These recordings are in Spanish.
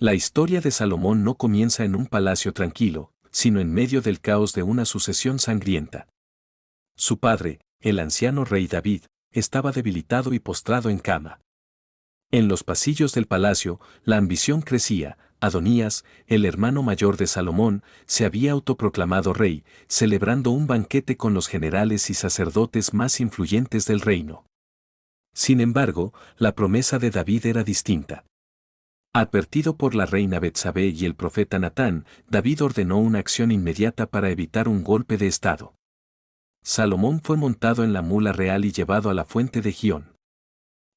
La historia de Salomón no comienza en un palacio tranquilo, sino en medio del caos de una sucesión sangrienta. Su padre, el anciano rey David, estaba debilitado y postrado en cama. En los pasillos del palacio, la ambición crecía. Adonías, el hermano mayor de Salomón, se había autoproclamado rey, celebrando un banquete con los generales y sacerdotes más influyentes del reino. Sin embargo, la promesa de David era distinta. Advertido por la reina Betsabé y el profeta Natán, David ordenó una acción inmediata para evitar un golpe de estado. Salomón fue montado en la mula real y llevado a la fuente de Gión.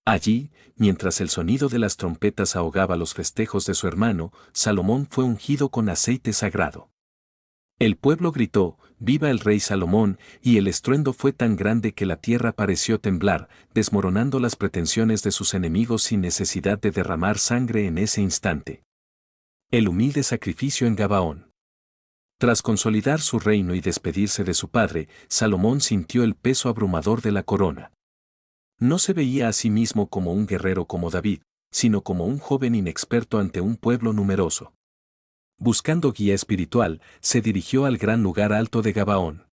Allí, mientras el sonido de las trompetas ahogaba los festejos de su hermano, Salomón fue ungido con aceite sagrado. El pueblo gritó, «¡Viva el rey Salomón!», y el estruendo fue tan grande que la tierra pareció temblar, desmoronando las pretensiones de sus enemigos sin necesidad de derramar sangre en ese instante. El humilde sacrificio en Gabaón. Tras consolidar su reino y despedirse de su padre, Salomón sintió el peso abrumador de la corona. No se veía a sí mismo como un guerrero como David, sino como un joven inexperto ante un pueblo numeroso. Buscando guía espiritual, se dirigió al gran lugar alto de Gabaón.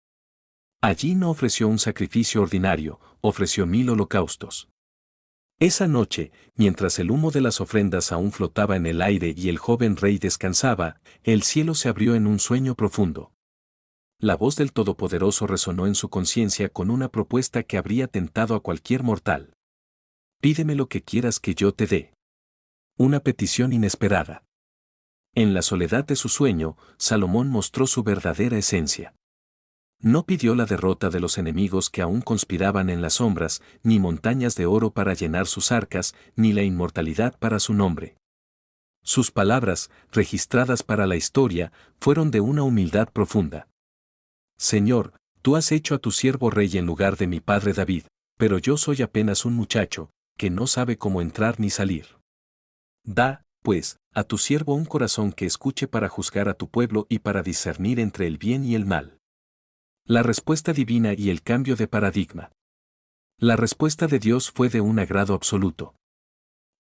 Allí no ofreció un sacrificio ordinario, ofreció 1000 holocaustos. Esa noche, mientras el humo de las ofrendas aún flotaba en el aire y el joven rey descansaba, el cielo se abrió en un sueño profundo. La voz del Todopoderoso resonó en su conciencia con una propuesta que habría tentado a cualquier mortal. «Pídeme lo que quieras que yo te dé». Una petición inesperada. En la soledad de su sueño, Salomón mostró su verdadera esencia. No pidió la derrota de los enemigos que aún conspiraban en las sombras, ni montañas de oro para llenar sus arcas, ni la inmortalidad para su nombre. Sus palabras, registradas para la historia, fueron de una humildad profunda. «Señor, tú has hecho a tu siervo rey en lugar de mi padre David, pero yo soy apenas un muchacho, que no sabe cómo entrar ni salir. Da, pues, a tu siervo un corazón que escuche para juzgar a tu pueblo y para discernir entre el bien y el mal». La respuesta divina y el cambio de paradigma. La respuesta de Dios fue de un agrado absoluto.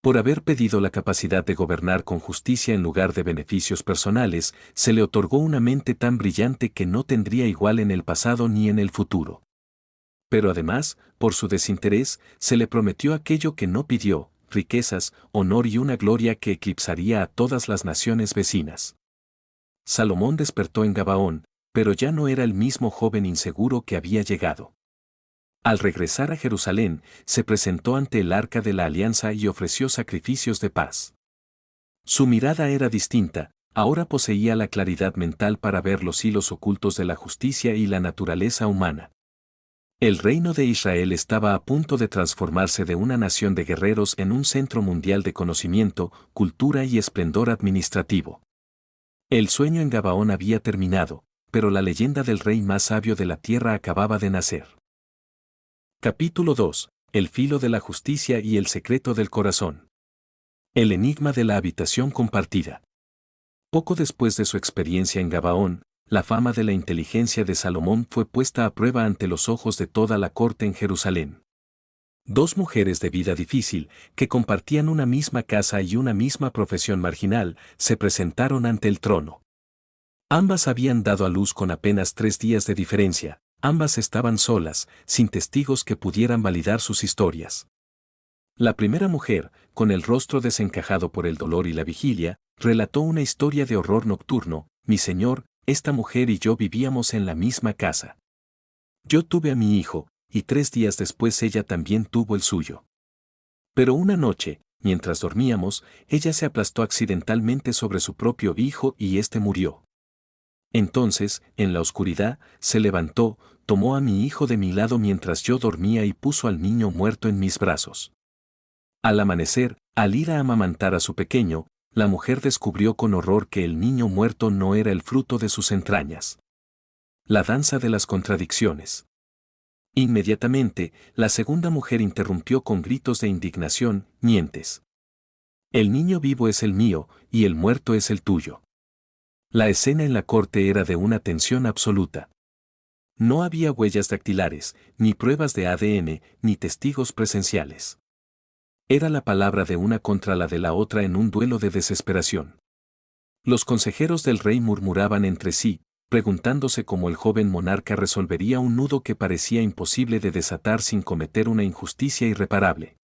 Por haber pedido la capacidad de gobernar con justicia en lugar de beneficios personales, se le otorgó una mente tan brillante que no tendría igual en el pasado ni en el futuro. Pero además, por su desinterés, se le prometió aquello que no pidió, riquezas, honor y una gloria que eclipsaría a todas las naciones vecinas. Salomón despertó en Gabaón, pero ya no era el mismo joven inseguro que había llegado. Al regresar a Jerusalén, se presentó ante el Arca de la Alianza y ofreció sacrificios de paz. Su mirada era distinta, ahora poseía la claridad mental para ver los hilos ocultos de la justicia y la naturaleza humana. El reino de Israel estaba a punto de transformarse de una nación de guerreros en un centro mundial de conocimiento, cultura y esplendor administrativo. El sueño en Gabaón había terminado, pero la leyenda del rey más sabio de la tierra acababa de nacer. Capítulo 2. El filo de la justicia y el secreto del corazón. El enigma de la habitación compartida. Poco después de su experiencia en Gabaón, la fama de la inteligencia de Salomón fue puesta a prueba ante los ojos de toda la corte en Jerusalén. Dos mujeres de vida difícil, que compartían una misma casa y una misma profesión marginal, se presentaron ante el trono. Ambas habían dado a luz con apenas 3 días de diferencia. Ambas estaban solas, sin testigos que pudieran validar sus historias. La primera mujer, con el rostro desencajado por el dolor y la vigilia, relató una historia de horror nocturno. «Mi señor, esta mujer y yo vivíamos en la misma casa. Yo tuve a mi hijo, y 3 días después ella también tuvo el suyo. Pero una noche, mientras dormíamos, ella se aplastó accidentalmente sobre su propio hijo y éste murió. Entonces, en la oscuridad, se levantó, tomó a mi hijo de mi lado mientras yo dormía y puso al niño muerto en mis brazos. Al amanecer, al ir a amamantar a su pequeño, la mujer descubrió con horror que el niño muerto no era el fruto de sus entrañas». La danza de las contradicciones. Inmediatamente, la segunda mujer interrumpió con gritos de indignación: «¡Mientes! El niño vivo es el mío, y el muerto es el tuyo». La escena en la corte era de una tensión absoluta. No había huellas dactilares, ni pruebas de ADN, ni testigos presenciales. Era la palabra de una contra la de la otra en un duelo de desesperación. Los consejeros del rey murmuraban entre sí, preguntándose cómo el joven monarca resolvería un nudo que parecía imposible de desatar sin cometer una injusticia irreparable.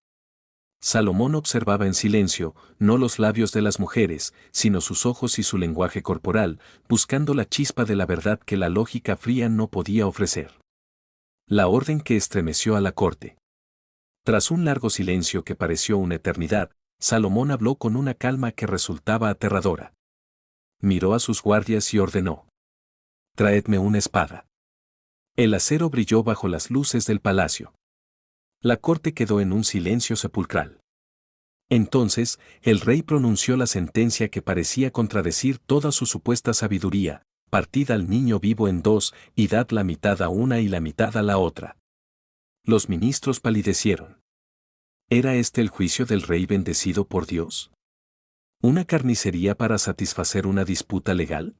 Salomón observaba en silencio, no los labios de las mujeres, sino sus ojos y su lenguaje corporal, buscando la chispa de la verdad que la lógica fría no podía ofrecer. La orden que estremeció a la corte. Tras un largo silencio que pareció una eternidad, Salomón habló con una calma que resultaba aterradora. Miró a sus guardias y ordenó: «Traedme una espada». El acero brilló bajo las luces del palacio. La corte quedó en un silencio sepulcral. Entonces, el rey pronunció la sentencia que parecía contradecir toda su supuesta sabiduría: partid al niño vivo en dos, y dad la mitad a una y la mitad a la otra. Los ministros palidecieron. ¿Era este el juicio del rey bendecido por Dios? ¿Una carnicería para satisfacer una disputa legal?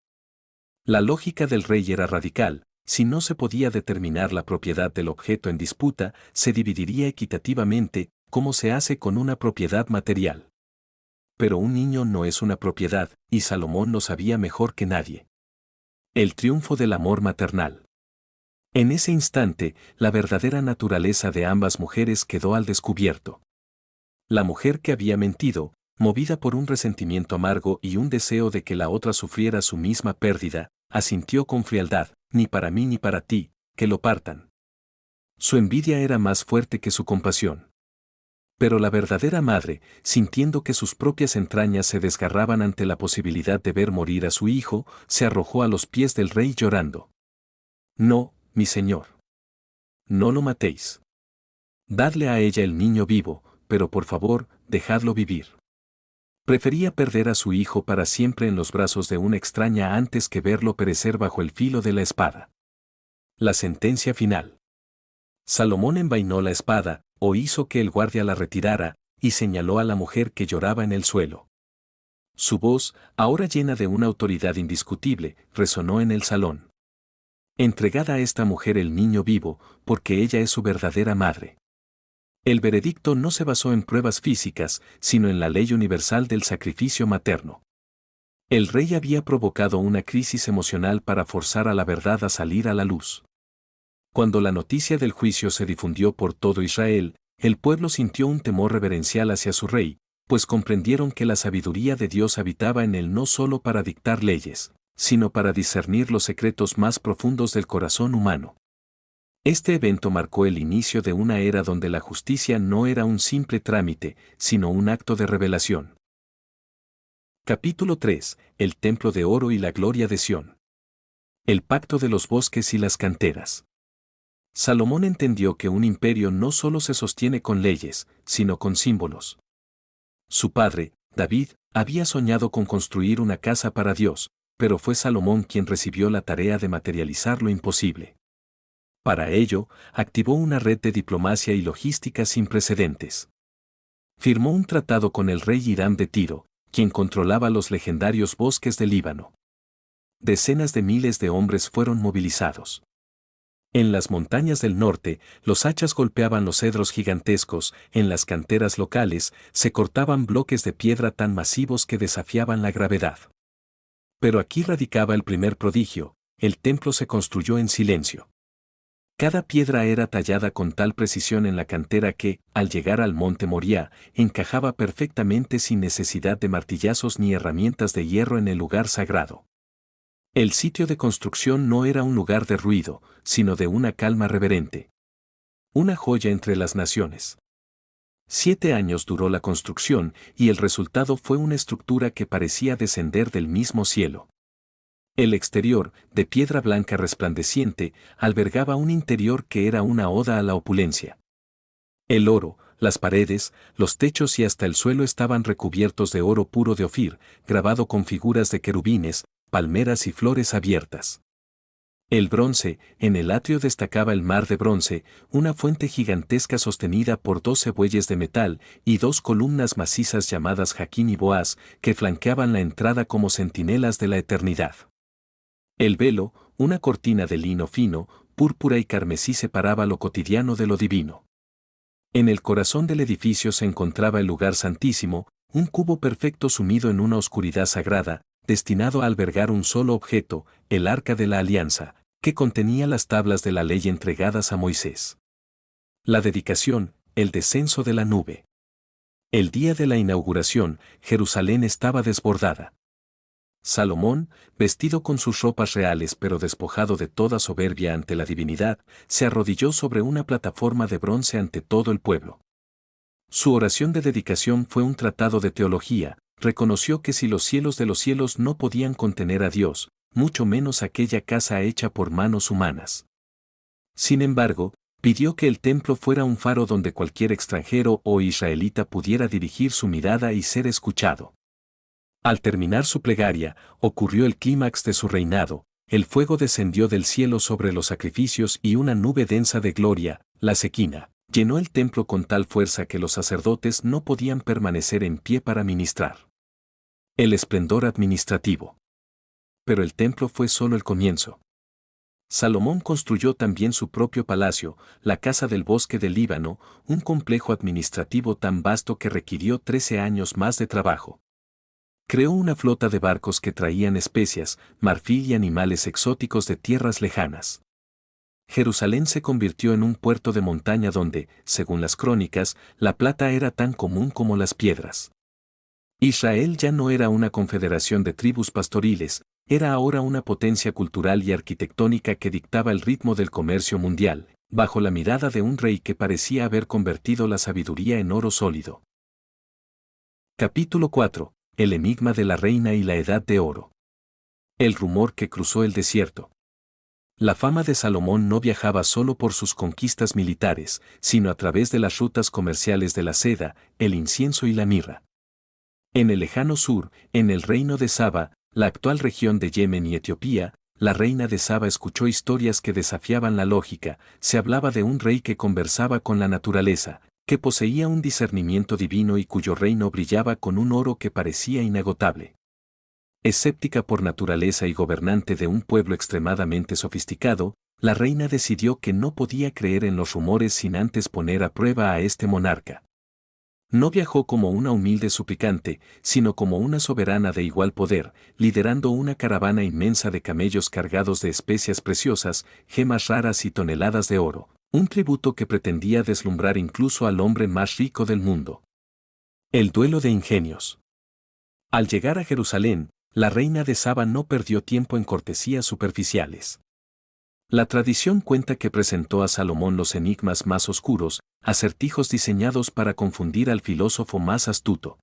La lógica del rey era radical: si no se podía determinar la propiedad del objeto en disputa, se dividiría equitativamente, como se hace con una propiedad material. Pero un niño no es una propiedad, y Salomón lo sabía mejor que nadie. El triunfo del amor maternal. En ese instante, la verdadera naturaleza de ambas mujeres quedó al descubierto. La mujer que había mentido, movida por un resentimiento amargo y un deseo de que la otra sufriera su misma pérdida, asintió con frialdad: ni para mí ni para ti, que lo partan. Su envidia era más fuerte que su compasión. Pero la verdadera madre, sintiendo que sus propias entrañas se desgarraban ante la posibilidad de ver morir a su hijo, se arrojó a los pies del rey llorando. «No, mi señor. No lo matéis. Dadle a ella el niño vivo, pero por favor, dejadlo vivir. Prefería perder a su hijo para siempre en los brazos de una extraña antes que verlo perecer bajo el filo de la espada». La sentencia final. Salomón envainó la espada, o hizo que el guardia la retirara, y señaló a la mujer que lloraba en el suelo. Su voz, ahora llena de una autoridad indiscutible, resonó en el salón. «Entregad a esta mujer el niño vivo, porque ella es su verdadera madre». El veredicto no se basó en pruebas físicas, sino en la ley universal del sacrificio materno. El rey había provocado una crisis emocional para forzar a la verdad a salir a la luz. Cuando la noticia del juicio se difundió por todo Israel, el pueblo sintió un temor reverencial hacia su rey, pues comprendieron que la sabiduría de Dios habitaba en él no solo para dictar leyes, sino para discernir los secretos más profundos del corazón humano. Este evento marcó el inicio de una era donde la justicia no era un simple trámite, sino un acto de revelación. Capítulo 3. El Templo de Oro y la Gloria de Sión. El pacto de los bosques y las canteras. Salomón entendió que un imperio no solo se sostiene con leyes, sino con símbolos. Su padre, David, había soñado con construir una casa para Dios, pero fue Salomón quien recibió la tarea de materializar lo imposible. Para ello, activó una red de diplomacia y logística sin precedentes. Firmó un tratado con el rey Hiram de Tiro, quien controlaba los legendarios bosques del Líbano. Decenas de miles de hombres fueron movilizados. En las montañas del norte, los hachas golpeaban los cedros gigantescos; en las canteras locales, se cortaban bloques de piedra tan masivos que desafiaban la gravedad. Pero aquí radicaba el primer prodigio: el templo se construyó en silencio. Cada piedra era tallada con tal precisión en la cantera que, al llegar al monte Moriah, encajaba perfectamente sin necesidad de martillazos ni herramientas de hierro en el lugar sagrado. El sitio de construcción no era un lugar de ruido, sino de una calma reverente. Una joya entre las naciones. 7 años duró la construcción, y el resultado fue una estructura que parecía descender del mismo cielo. El exterior, de piedra blanca resplandeciente, albergaba un interior que era una oda a la opulencia. El oro, las paredes, los techos y hasta el suelo estaban recubiertos de oro puro de Ofir, grabado con figuras de querubines, palmeras y flores abiertas. El bronce, en el atrio destacaba el mar de bronce, una fuente gigantesca sostenida por 12 bueyes de metal y 2 columnas macizas llamadas Jaquín y Boaz, que flanqueaban la entrada como centinelas de la eternidad. El velo, una cortina de lino fino, púrpura y carmesí, separaba lo cotidiano de lo divino. En el corazón del edificio se encontraba el lugar santísimo, un cubo perfecto sumido en una oscuridad sagrada, destinado a albergar un solo objeto, el Arca de la Alianza, que contenía las tablas de la ley entregadas a Moisés. La dedicación, el descenso de la nube. El día de la inauguración, Jerusalén estaba desbordada. Salomón, vestido con sus ropas reales pero despojado de toda soberbia ante la divinidad, se arrodilló sobre una plataforma de bronce ante todo el pueblo. Su oración de dedicación fue un tratado de teología, reconoció que si los cielos de los cielos no podían contener a Dios, mucho menos aquella casa hecha por manos humanas. Sin embargo, pidió que el templo fuera un faro donde cualquier extranjero o israelita pudiera dirigir su mirada y ser escuchado. Al terminar su plegaria, ocurrió el clímax de su reinado, el fuego descendió del cielo sobre los sacrificios y una nube densa de gloria, la Sequina, llenó el templo con tal fuerza que los sacerdotes no podían permanecer en pie para ministrar. El esplendor administrativo. Pero el templo fue solo el comienzo. Salomón construyó también su propio palacio, la Casa del Bosque del Líbano, un complejo administrativo tan vasto que requirió 13 años más de trabajo. Creó una flota de barcos que traían especias, marfil y animales exóticos de tierras lejanas. Jerusalén se convirtió en un puerto de montaña donde, según las crónicas, la plata era tan común como las piedras. Israel ya no era una confederación de tribus pastoriles, era ahora una potencia cultural y arquitectónica que dictaba el ritmo del comercio mundial, bajo la mirada de un rey que parecía haber convertido la sabiduría en oro sólido. Capítulo 4. El enigma de la reina y la edad de oro. El rumor que cruzó el desierto. La fama de Salomón no viajaba solo por sus conquistas militares, sino a través de las rutas comerciales de la seda, el incienso y la mirra. En el lejano sur, en el reino de Saba, la actual región de Yemen y Etiopía, la reina de Saba escuchó historias que desafiaban la lógica, se hablaba de un rey que conversaba con la naturaleza, que poseía un discernimiento divino y cuyo reino brillaba con un oro que parecía inagotable. Escéptica por naturaleza y gobernante de un pueblo extremadamente sofisticado, la reina decidió que no podía creer en los rumores sin antes poner a prueba a este monarca. No viajó como una humilde suplicante, sino como una soberana de igual poder, liderando una caravana inmensa de camellos cargados de especias preciosas, gemas raras y toneladas de oro, un tributo que pretendía deslumbrar incluso al hombre más rico del mundo. El duelo de ingenios. Al llegar a Jerusalén, la reina de Saba no perdió tiempo en cortesías superficiales. La tradición cuenta que presentó a Salomón los enigmas más oscuros, acertijos diseñados para confundir al filósofo más astuto.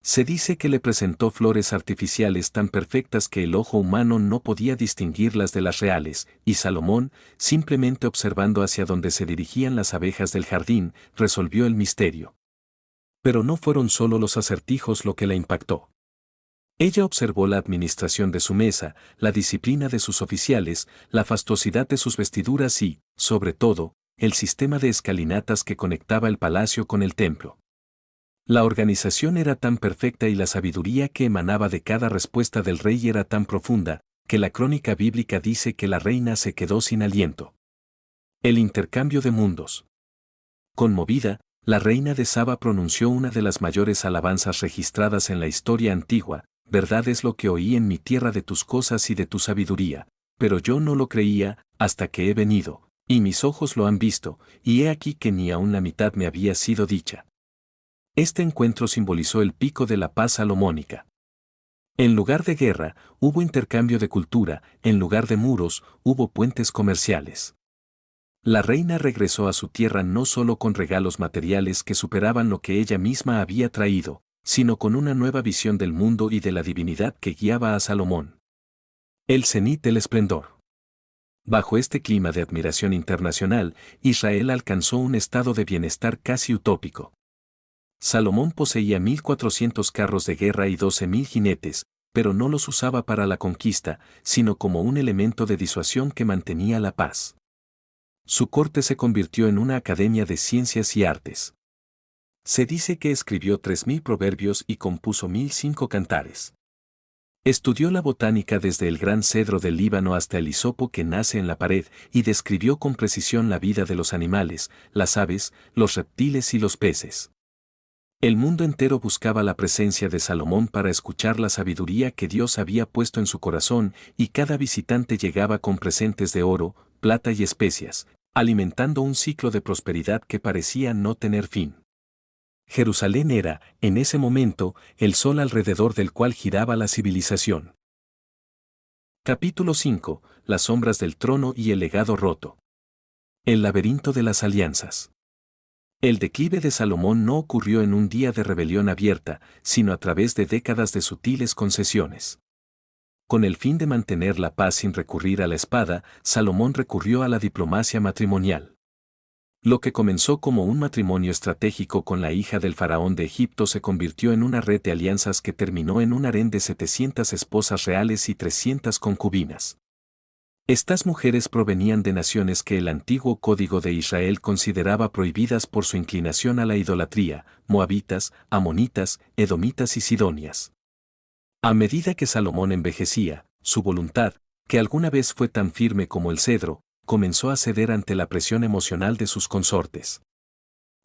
Se dice que le presentó flores artificiales tan perfectas que el ojo humano no podía distinguirlas de las reales, y Salomón, simplemente observando hacia donde se dirigían las abejas del jardín, resolvió el misterio. Pero no fueron solo los acertijos lo que la impactó. Ella observó la administración de su mesa, la disciplina de sus oficiales, la fastuosidad de sus vestiduras y, sobre todo, el sistema de escalinatas que conectaba el palacio con el templo. La organización era tan perfecta y la sabiduría que emanaba de cada respuesta del rey era tan profunda, que la crónica bíblica dice que la reina se quedó sin aliento. El intercambio de mundos. Conmovida, la reina de Saba pronunció una de las mayores alabanzas registradas en la historia antigua: verdad es lo que oí en mi tierra de tus cosas y de tu sabiduría, pero yo no lo creía, hasta que he venido, y mis ojos lo han visto, y he aquí que ni aun la mitad me había sido dicha. Este encuentro simbolizó el pico de la paz salomónica. En lugar de guerra, hubo intercambio de cultura, en lugar de muros, hubo puentes comerciales. La reina regresó a su tierra no solo con regalos materiales que superaban lo que ella misma había traído, sino con una nueva visión del mundo y de la divinidad que guiaba a Salomón. El cenit del esplendor. Bajo este clima de admiración internacional, Israel alcanzó un estado de bienestar casi utópico. Salomón poseía 1.400 carros de guerra y 12.000 jinetes, pero no los usaba para la conquista, sino como un elemento de disuasión que mantenía la paz. Su corte se convirtió en una academia de ciencias y artes. Se dice que escribió 3.000 proverbios y compuso 1.005 cantares. Estudió la botánica desde el gran cedro del Líbano hasta el hisopo que nace en la pared y describió con precisión la vida de los animales, las aves, los reptiles y los peces. El mundo entero buscaba la presencia de Salomón para escuchar la sabiduría que Dios había puesto en su corazón, y cada visitante llegaba con presentes de oro, plata y especias, alimentando un ciclo de prosperidad que parecía no tener fin. Jerusalén era, en ese momento, el sol alrededor del cual giraba la civilización. Capítulo 5. Las sombras del trono y el legado roto. El laberinto de las alianzas. El declive de Salomón no ocurrió en un día de rebelión abierta, sino a través de décadas de sutiles concesiones. Con el fin de mantener la paz sin recurrir a la espada, Salomón recurrió a la diplomacia matrimonial. Lo que comenzó como un matrimonio estratégico con la hija del faraón de Egipto se convirtió en una red de alianzas que terminó en un harén de 700 esposas reales y 300 concubinas. Estas mujeres provenían de naciones que el antiguo Código de Israel consideraba prohibidas por su inclinación a la idolatría: moabitas, amonitas, edomitas y sidonias. A medida que Salomón envejecía, su voluntad, que alguna vez fue tan firme como el cedro, comenzó a ceder ante la presión emocional de sus consortes.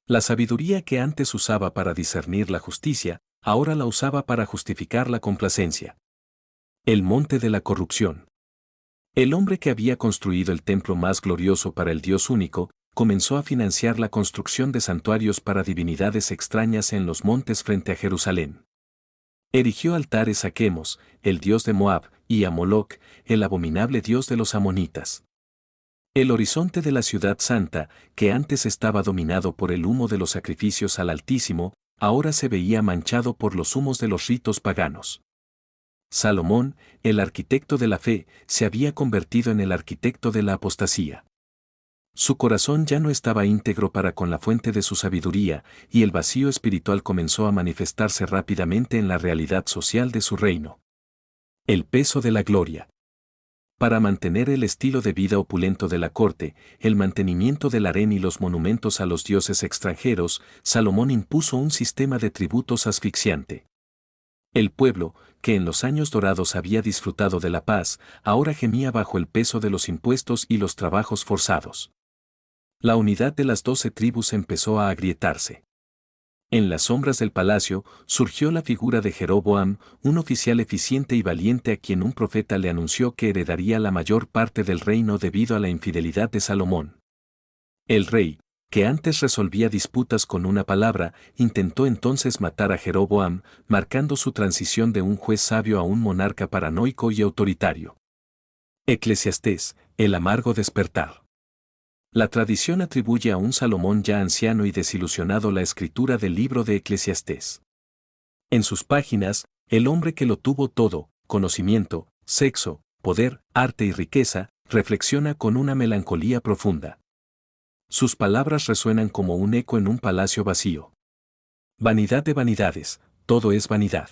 La sabiduría que antes usaba para discernir la justicia, ahora la usaba para justificar la complacencia. El monte de la corrupción. El hombre que había construido el templo más glorioso para el Dios único, comenzó a financiar la construcción de santuarios para divinidades extrañas en los montes frente a Jerusalén. Erigió altares a Quemos, el dios de Moab, y a Moloc, el abominable dios de los amonitas. El horizonte de la ciudad santa, que antes estaba dominado por el humo de los sacrificios al Altísimo, ahora se veía manchado por los humos de los ritos paganos. Salomón, el arquitecto de la fe, se había convertido en el arquitecto de la apostasía. Su corazón ya no estaba íntegro para con la fuente de su sabiduría, y el vacío espiritual comenzó a manifestarse rápidamente en la realidad social de su reino. El peso de la gloria. Para mantener el estilo de vida opulento de la corte, el mantenimiento del harén y los monumentos a los dioses extranjeros, Salomón impuso un sistema de tributos asfixiante. El pueblo, que en los años dorados había disfrutado de la paz, ahora gemía bajo el peso de los impuestos y los trabajos forzados. La unidad de las 12 tribus empezó a agrietarse. En las sombras del palacio surgió la figura de Jeroboam, un oficial eficiente y valiente a quien un profeta le anunció que heredaría la mayor parte del reino debido a la infidelidad de Salomón. El rey, que antes resolvía disputas con una palabra, intentó entonces matar a Jeroboam, marcando su transición de un juez sabio a un monarca paranoico y autoritario. Eclesiastés, el amargo despertar. La tradición atribuye a un Salomón ya anciano y desilusionado la escritura del libro de Eclesiastés. En sus páginas, el hombre que lo tuvo todo, conocimiento, sexo, poder, arte y riqueza, reflexiona con una melancolía profunda. Sus palabras resuenan como un eco en un palacio vacío. Vanidad de vanidades, todo es vanidad.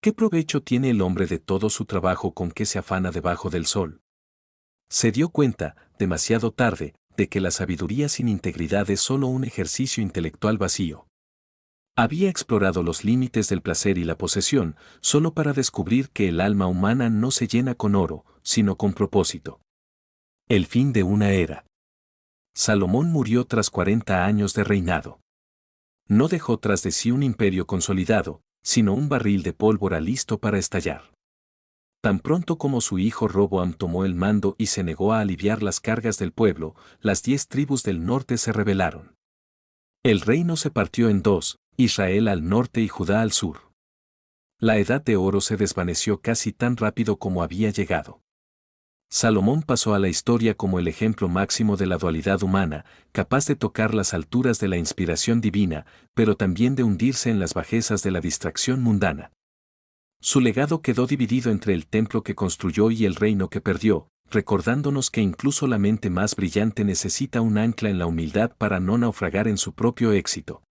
¿Qué provecho tiene el hombre de todo su trabajo con que se afana debajo del sol? Se dio cuenta, demasiado tarde, de que la sabiduría sin integridad es solo un ejercicio intelectual vacío. Había explorado los límites del placer y la posesión, solo para descubrir que el alma humana no se llena con oro, sino con propósito. El fin de una era. Salomón murió tras 40 años de reinado. No dejó tras de sí un imperio consolidado, sino un barril de pólvora listo para estallar. Tan pronto como su hijo Roboam tomó el mando y se negó a aliviar las cargas del pueblo, las 10 tribus del norte se rebelaron. El reino se partió en dos, Israel al norte y Judá al sur. La edad de oro se desvaneció casi tan rápido como había llegado. Salomón pasó a la historia como el ejemplo máximo de la dualidad humana, capaz de tocar las alturas de la inspiración divina, pero también de hundirse en las bajezas de la distracción mundana. Su legado quedó dividido entre el templo que construyó y el reino que perdió, recordándonos que incluso la mente más brillante necesita un ancla en la humildad para no naufragar en su propio éxito.